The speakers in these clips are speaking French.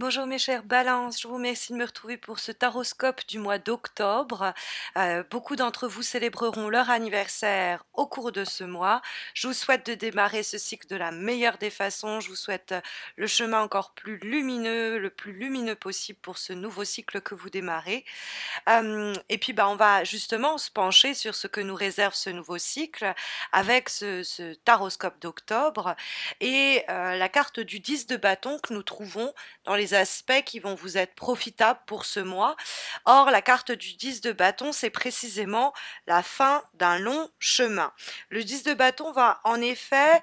Bonjour mes chers balances, je vous remercie de me retrouver pour ce taroscope du mois d'octobre. Beaucoup d'entre vous célébreront leur anniversaire au cours de ce mois. Je vous souhaite de démarrer ce cycle de la meilleure des façons. Je vous souhaite le chemin encore plus lumineux, le plus lumineux possible pour ce nouveau cycle que vous démarrez. Et puis on va justement se pencher sur ce que nous réserve ce nouveau cycle avec ce taroscope d'octobre et la carte du 10 de bâton que nous trouvons dans les aspects qui vont vous être profitables pour ce mois. Or, la carte du 10 de bâton, c'est précisément la fin d'un long chemin. Le 10 de bâton va en effet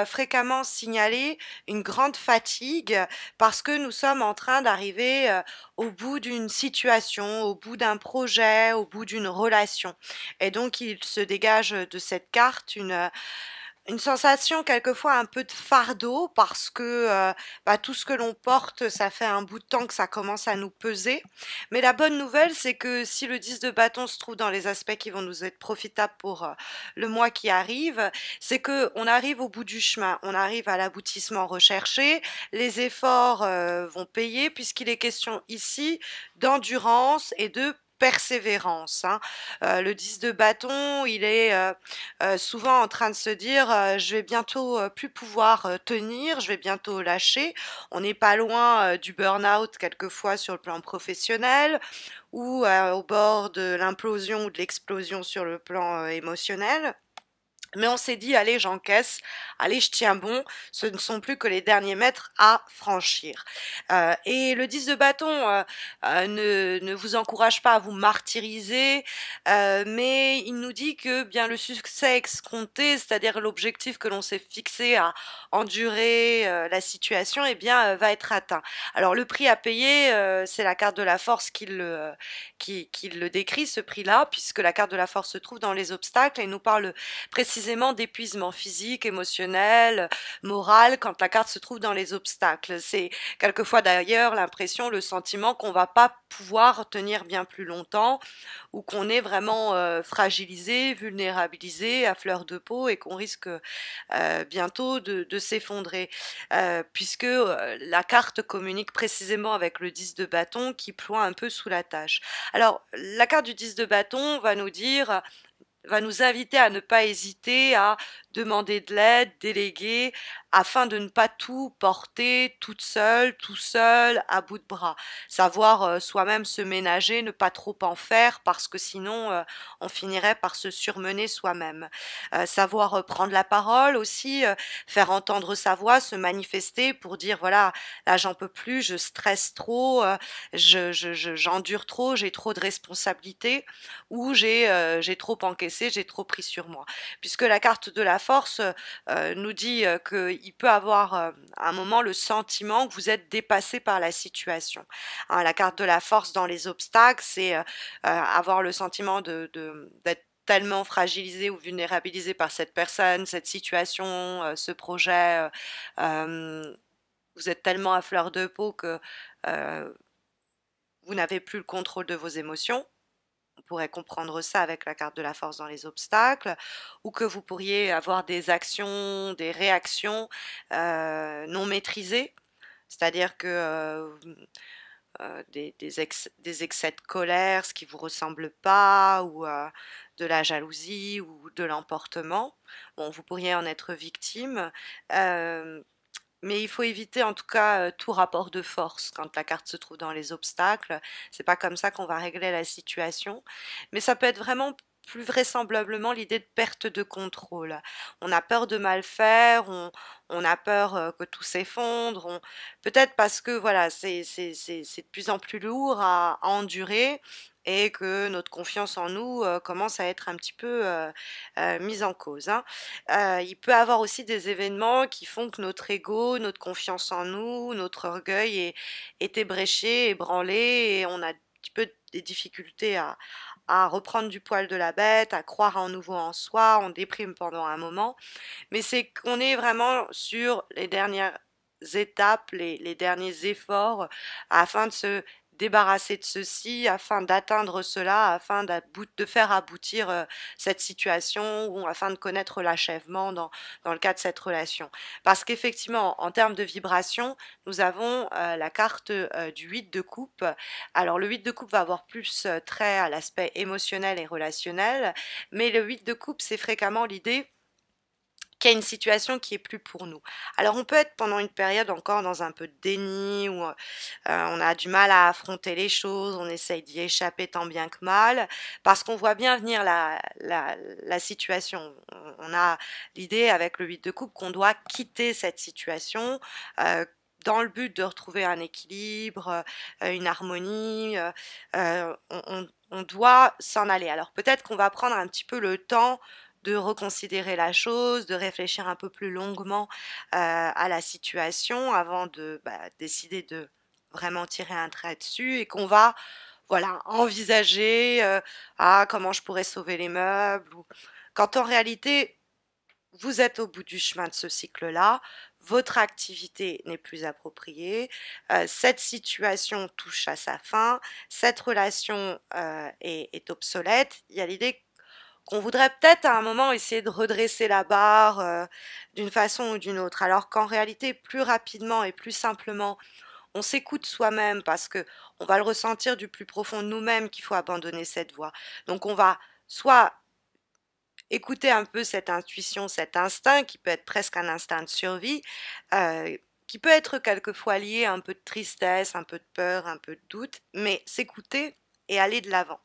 fréquemment signaler une grande fatigue parce que nous sommes en train d'arriver au bout d'une situation, au bout d'un projet, au bout d'une relation. Et donc, il se dégage de cette carte une sensation quelquefois un peu de fardeau parce que tout ce que l'on porte, ça fait un bout de temps que ça commence à nous peser. Mais la bonne nouvelle, c'est que si le 10 de bâton se trouve dans les aspects qui vont nous être profitables pour le mois qui arrive, c'est que on arrive au bout du chemin, on arrive à l'aboutissement recherché, les efforts vont payer puisqu'il est question ici d'endurance et de persévérance. Le 10 de bâton, il est souvent en train de se dire je vais bientôt plus pouvoir tenir, je vais bientôt lâcher. On n'est pas loin du burn-out quelquefois sur le plan professionnel ou au bord de l'implosion ou de l'explosion sur le plan émotionnel. Mais on s'est dit, allez, j'encaisse, allez, je tiens bon, ce ne sont plus que les derniers mètres à franchir. Et le 10 de bâton ne vous encourage pas à vous martyriser, mais il nous dit que bien le succès escompté, c'est-à-dire l'objectif que l'on s'est fixé à endurer la situation, eh bien, va être atteint. Alors le prix à payer, c'est la carte de la force qui le décrit, ce prix-là, puisque la carte de la force se trouve dans les obstacles et nous parle précisément d'épuisement physique, émotionnel, moral, quand la carte se trouve dans les obstacles. C'est quelquefois d'ailleurs l'impression, le sentiment qu'on va pas pouvoir tenir bien plus longtemps ou qu'on est vraiment fragilisé, vulnérabilisé, à fleur de peau et qu'on risque bientôt de s'effondrer puisque la carte communique précisément avec le 10 de bâton qui ploie un peu sous la tâche. Alors, la carte du 10 de bâton va nous dire va nous inviter à ne pas hésiter à demander de l'aide, déléguer, afin de ne pas tout porter toute seule, tout seul, à bout de bras. Savoir soi-même se ménager, ne pas trop en faire, parce que sinon on finirait par se surmener soi-même. Savoir prendre la parole aussi, faire entendre sa voix, se manifester pour dire voilà, là j'en peux plus, je stresse trop, j'endure trop, j'ai trop de responsabilités, ou j'ai trop encaissé, j'ai trop pris sur moi. Puisque la carte de la force nous dit qu'il peut avoir à un moment le sentiment que vous êtes dépassé par la situation. La carte de la force dans les obstacles, c'est avoir le sentiment d'être tellement fragilisé ou vulnérabilisé par cette personne, cette situation, ce projet. Vous êtes tellement à fleur de peau que euh, vous n'avez plus le contrôle de vos émotions. On pourrait comprendre ça avec la carte de la force dans les obstacles, ou que vous pourriez avoir des actions, des réactions non maîtrisées, c'est-à-dire que des excès de colère, ce qui ne vous ressemble pas, ou de la jalousie ou de l'emportement. Bon, vous pourriez en être victime. Mais il faut éviter en tout cas tout rapport de force quand la carte se trouve dans les obstacles. C'est pas comme ça qu'on va régler la situation. Mais ça peut être vraiment plus vraisemblablement l'idée de perte de contrôle. On a peur de mal faire, on a peur que tout s'effondre. Peut-être parce que voilà, c'est de plus en plus lourd à endurer et que notre confiance en nous commence à être un petit peu mise en cause. Il peut y avoir aussi des événements qui font que notre ego, notre confiance en nous, notre orgueil est ébréché, ébranlé, et on a un petit peu des difficultés à reprendre du poil de la bête, à croire en nouveau en soi, on déprime pendant un moment, mais c'est qu'on est vraiment sur les dernières étapes, les derniers efforts afin de se débarrasser de ceci afin d'atteindre cela, afin de faire aboutir cette situation ou afin de connaître l'achèvement dans le cas de cette relation. Parce qu'effectivement, en termes de vibration, nous avons la carte du 8 de coupe. Alors le 8 de coupe va avoir plus trait à l'aspect émotionnel et relationnel, mais le 8 de coupe, c'est fréquemment l'idée qu'il y a une situation qui est plus pour nous. Alors on peut être pendant une période encore dans un peu de déni, où on a du mal à affronter les choses, on essaye d'y échapper tant bien que mal, parce qu'on voit bien venir la situation. On a l'idée avec le 8 de coupe qu'on doit quitter cette situation, dans le but de retrouver un équilibre, une harmonie, on doit s'en aller. Alors peut-être qu'on va prendre un petit peu le temps de reconsidérer la chose, de réfléchir un peu plus longuement à la situation avant de décider de vraiment tirer un trait dessus et qu'on va voilà, envisager comment je pourrais sauver les meubles ou quand en réalité vous êtes au bout du chemin de ce cycle-là, votre activité n'est plus appropriée, cette situation touche à sa fin, cette relation est obsolète. Il y a l'idée qu'on voudrait peut-être à un moment essayer de redresser la barre d'une façon ou d'une autre, alors qu'en réalité, plus rapidement et plus simplement, on s'écoute soi-même parce que on va le ressentir du plus profond de nous-mêmes qu'il faut abandonner cette voie. Donc on va soit écouter un peu cette intuition, cet instinct qui peut être presque un instinct de survie, qui peut être quelquefois lié à un peu de tristesse, un peu de peur, un peu de doute, mais s'écouter et aller de l'avant.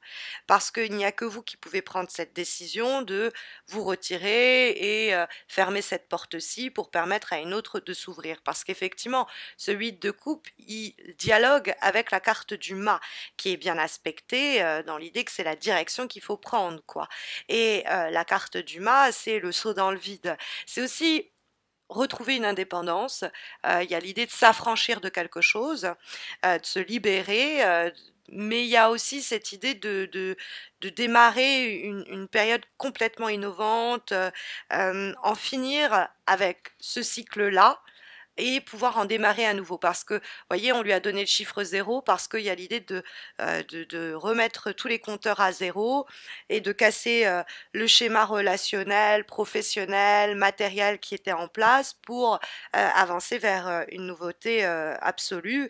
Parce qu'il n'y a que vous qui pouvez prendre cette décision de vous retirer et fermer cette porte-ci pour permettre à une autre de s'ouvrir. Parce qu'effectivement, ce 8 de coupe, il dialogue avec la carte du mât, qui est bien aspectée dans l'idée que c'est la direction qu'il faut prendre, quoi. Et la carte du mât, c'est le saut dans le vide. C'est aussi retrouver une indépendance, il y a l'idée de s'affranchir de quelque chose, de se libérer, mais il y a aussi cette idée de démarrer une période complètement innovante, en finir avec ce cycle-là et pouvoir en démarrer à nouveau. Parce que, vous voyez, on lui a donné le chiffre 0 parce qu'il y a l'idée de remettre tous les compteurs à 0 et de casser le schéma relationnel, professionnel, matériel qui était en place pour avancer vers une nouveauté absolue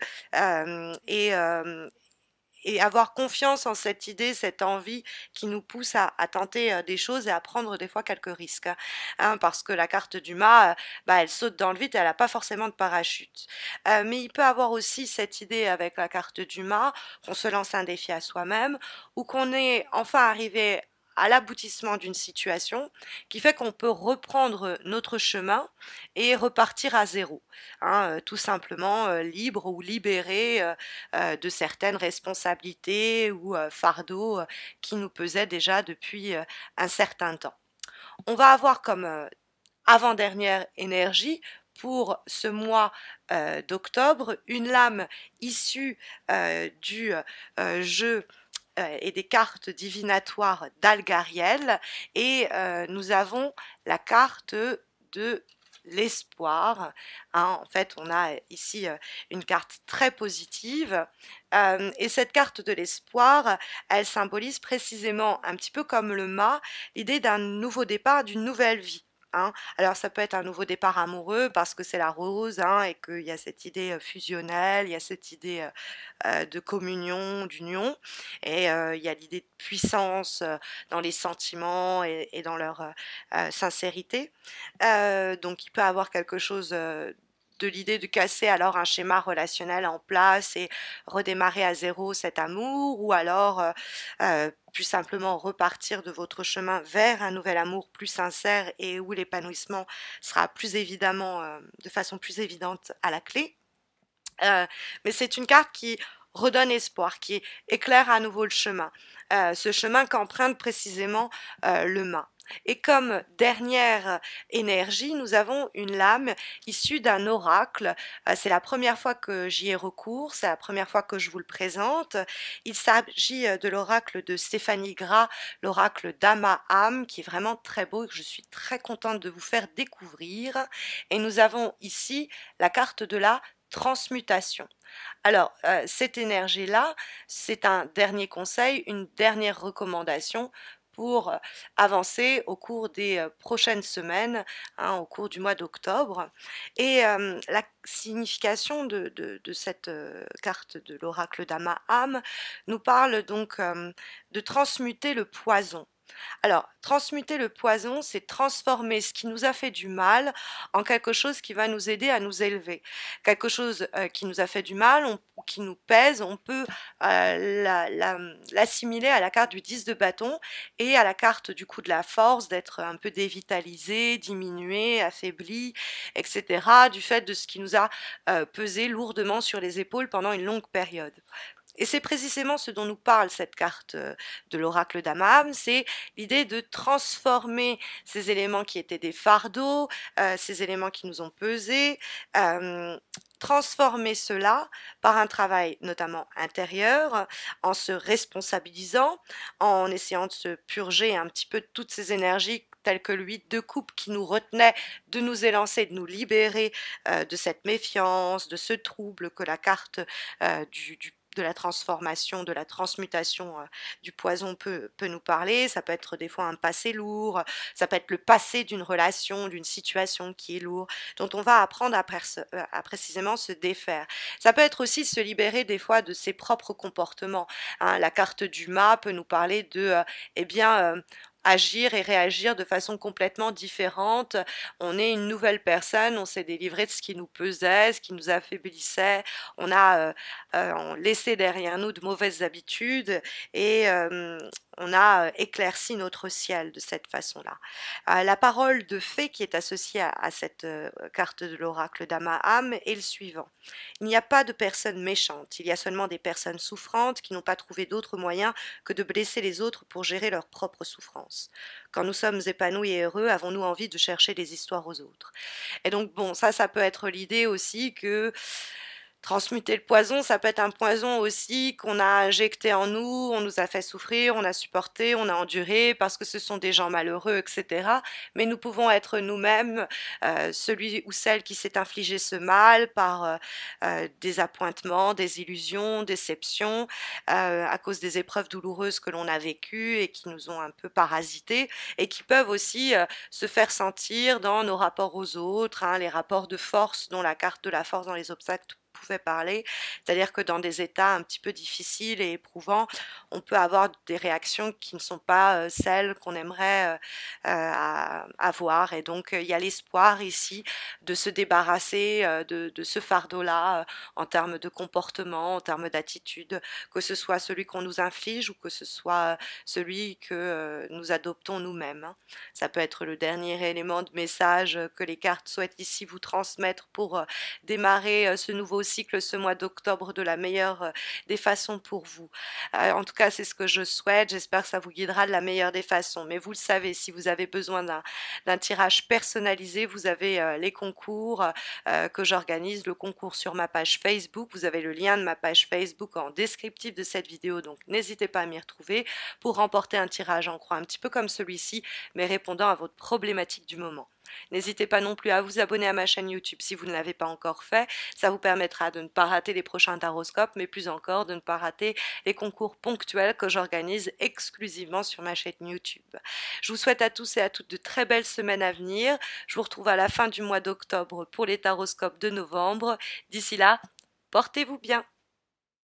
et avoir confiance en cette idée, cette envie qui nous pousse à tenter des choses et à prendre des fois quelques risques. Hein, parce que la carte du mât, elle saute dans le vide, elle n'a pas forcément de parachute. Mais il peut avoir aussi cette idée avec la carte du mât, qu'on se lance un défi à soi-même, ou qu'on est enfin arrivé à l'aboutissement d'une situation qui fait qu'on peut reprendre notre chemin et repartir à zéro, hein, tout simplement libre ou libéré de certaines responsabilités ou fardeaux qui nous pesaient déjà depuis un certain temps. On va avoir comme avant-dernière énergie pour ce mois d'octobre une lame issue du jeu et des cartes divinatoires d'Algariel et nous avons la carte de l'espoir. Hein. En fait, on a ici une carte très positive et cette carte de l'espoir, elle symbolise précisément, un petit peu comme le mât, l'idée d'un nouveau départ, d'une nouvelle vie. Hein. Alors ça peut être un nouveau départ amoureux parce que c'est la rose hein, et qu'il y a cette idée fusionnelle, il y a cette idée de communion, d'union et il y a l'idée de puissance dans les sentiments et dans leur sincérité. Donc il peut avoir quelque chose de l'idée de casser alors un schéma relationnel en place et redémarrer à zéro cet amour ou alors plus simplement repartir de votre chemin vers un nouvel amour plus sincère et où l'épanouissement sera plus évidemment, de façon plus évidente à la clé. Mais c'est une carte qui redonne espoir, qui éclaire à nouveau le chemin. Ce chemin qu'emprunte précisément le mât. Et comme dernière énergie, nous avons une lame issue d'un oracle. C'est la première fois que j'y ai recours, c'est la première fois que je vous le présente. Il s'agit de l'oracle de Stéphanie Gras, l'oracle d'Ama-Am, qui est vraiment très beau et que je suis très contente de vous faire découvrir. Et nous avons ici la carte de la transmutation. Alors, cette énergie-là, c'est un dernier conseil, une dernière recommandation pour avancer au cours des prochaines semaines, hein, au cours du mois d'octobre. Et la signification de cette carte de l'oracle d'Ama-Am nous parle donc de transmuter le poison. Alors, transmuter le poison, c'est transformer ce qui nous a fait du mal en quelque chose qui va nous aider à nous élever. Quelque chose qui nous a fait du mal ou qui nous pèse, on peut l'assimiler à la carte du 10 de bâton et à la carte du coup de la force, d'être un peu dévitalisé, diminué, affaibli, etc., du fait de ce qui nous a pesé lourdement sur les épaules pendant une longue période. Et c'est précisément ce dont nous parle cette carte de l'oracle d'Amaham, c'est l'idée de transformer ces éléments qui étaient des fardeaux, ces éléments qui nous ont pesés, transformer cela par un travail notamment intérieur, en se responsabilisant, en essayant de se purger un petit peu de toutes ces énergies telles que l'huile de coupe qui nous retenait de nous élancer, de nous libérer de cette méfiance, de ce trouble que la carte de la transformation, de la transmutation du poison peut nous parler. Ça peut être des fois un passé lourd, ça peut être le passé d'une relation, d'une situation qui est lourde, dont on va apprendre à précisément se défaire. Ça peut être aussi se libérer des fois de ses propres comportements, hein. La carte du mât peut nous parler de, eh bien, agir et réagir de façon complètement différente. On est une nouvelle personne, on s'est délivré de ce qui nous pesait, ce qui nous affaiblissait, on a laissé derrière nous de mauvaises habitudes et on a éclairci notre ciel de cette façon-là. La parole de fée qui est associée à cette carte de l'oracle d'Amaham est le suivant. Il n'y a pas de personnes méchantes, il y a seulement des personnes souffrantes qui n'ont pas trouvé d'autre moyen que de blesser les autres pour gérer leur propre souffrance. Quand nous sommes épanouis et heureux, avons-nous envie de chercher des histoires aux autres? Et donc bon, ça peut être l'idée aussi que transmuter le poison, ça peut être un poison aussi qu'on a injecté en nous, on nous a fait souffrir, on a supporté, on a enduré parce que ce sont des gens malheureux, etc. Mais nous pouvons être nous-mêmes celui ou celle qui s'est infligé ce mal par des appointements, des illusions, déceptions, à cause des épreuves douloureuses que l'on a vécues et qui nous ont un peu parasités et qui peuvent aussi se faire sentir dans nos rapports aux autres, hein, les rapports de force dont la carte de la force dans les obstacles pouvait parler, c'est-à-dire que dans des états un petit peu difficiles et éprouvants, on peut avoir des réactions qui ne sont pas celles qu'on aimerait avoir. Et donc, il y a l'espoir ici de se débarrasser de ce fardeau-là en termes de comportement, en termes d'attitude, que ce soit celui qu'on nous inflige ou que ce soit celui que nous adoptons nous-mêmes, hein. Ça peut être le dernier élément de message que les cartes souhaitent ici vous transmettre pour démarrer ce nouveau cycle, ce mois d'octobre de la meilleure des façons pour vous. En tout cas, c'est ce que je souhaite. J'espère que ça vous guidera de la meilleure des façons. Mais vous le savez, si vous avez besoin d'un tirage personnalisé, vous avez les concours que j'organise, le concours sur ma page Facebook. Vous avez le lien de ma page Facebook en descriptif de cette vidéo, donc n'hésitez pas à m'y retrouver pour remporter un tirage en croix un petit peu comme celui-ci, mais répondant à votre problématique du moment. N'hésitez pas non plus à vous abonner à ma chaîne YouTube si vous ne l'avez pas encore fait. Ça vous permettra de ne pas rater les prochains taroscopes, mais plus encore de ne pas rater les concours ponctuels que j'organise exclusivement sur ma chaîne YouTube. Je vous souhaite à tous et à toutes de très belles semaines à venir. Je vous retrouve à la fin du mois d'octobre pour les taroscopes de novembre. D'ici là, portez-vous bien.